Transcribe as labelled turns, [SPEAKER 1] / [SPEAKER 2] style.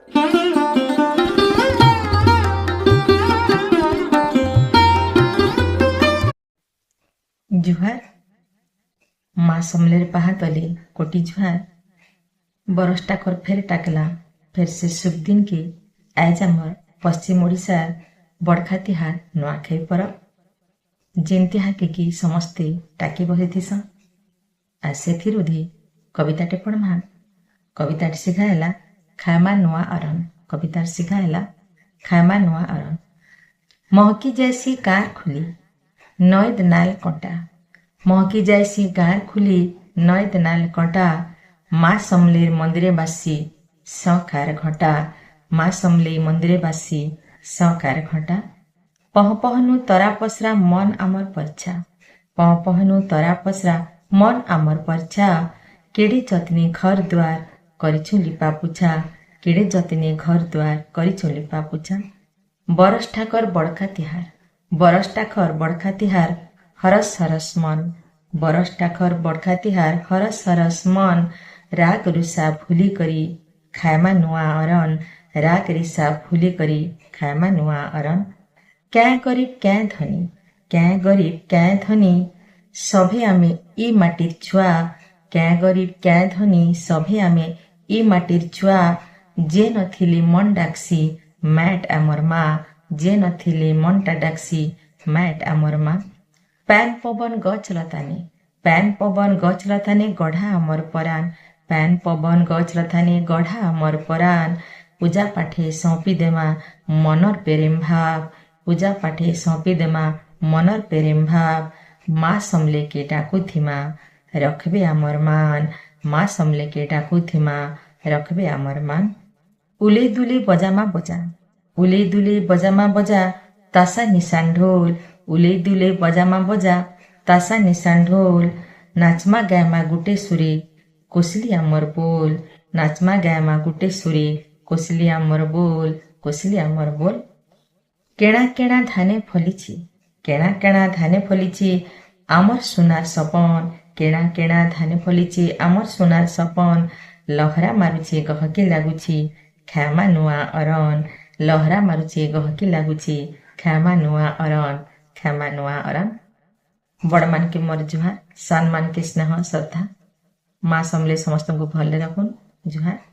[SPEAKER 1] जुहार माँ समलेर पहा तले कोटी जुहार बरसटा कर फेर टाकला फेर से शुभ दिन के आज आमर पश्चिम ओडिशार बड़खा तिहार नुआखाई परब जेन तिहाके कि समस्ते टाकी बसिथिसन आ सेथिरुधी कविताटे पढ़मा कविताटे शिखाएला खामा नुआ अरन कवितार शिखाएला खामा नुआ अरन महकी जैसी कार खुली नैद नाल कटा महकी जैसी गार खुली नैद नाल कटा माँ समलेर मन्दिरे बासी सकार घटा माँ समले मन्दिरे बासी सकार घटा पहपहनु तरा पसरा मन आमर पर्छा पहपहनु तरा पसरा मन आमर पर्छा केडे जतनी घर द्वार करिछु लिपा पुछा केडे जतनी घर द्वार करिछु लिपा पुछा बरस ठाकर बड़खा तिहार बरस ठाकर बड़खा तिहार हरस हरस मन बरस ठाकर बड़खा तिहार हरस हरस मन राग रुसा भूली करी खाएमा नुआ अरन राग रिसा भूली करी खाएमा नुआ अरन क्या गरीब क्या धनी क्या गरीब क्या धनी सभे आमे ई माटिर छुआ क्या गरीब क्या धनी सभे आमे ई माटिर छुआ जे नथिले मन डाक्सी मैट आमर माँ जे नथिले मनटा डाक्सी मैट आमर माँ पैन पवन गछ लताने पैन पवन गछ लताने गढ़ा आमर परान पैन पवन गछ लताने गढ़ा आमर परान पूजा पाठे सौंपी देमा मनर प्रेम भाव पूजा पाठे सौंपी देमा मनर प्रेम भाव माँ समले के डाकुथिमा रखबे आमर मान माँ समले के डाकुथिमा रखबे आमर मान उले दुले बजामा बजा उले दुले बजामा बजा तासा निशान ढोल उले दुले बजामा बजा तासा निशान ढोल नाचमा गायमा गुटे सुरे कोसली आमर बोल नाचमा गायमा गुटे सुरे कोसली आमर बोल कोसली आमर बोल केणा केणा धाने फलिछि केणा केणा धाने फलिछि आमर सोनार सपन केणा केणा धाने फलिछि आमर सोनार सपन लहरा मारुछि गहकी लागुछि खामा नुआ अरन लहरा मारुछि गहकी लागुछि खामा नुआ अरन खामा नुआ अरन बड़ मान के मोर जुहार सान मान के स्नेह श्रद्धा माँ समले समस्त को भले रखुन जुहार।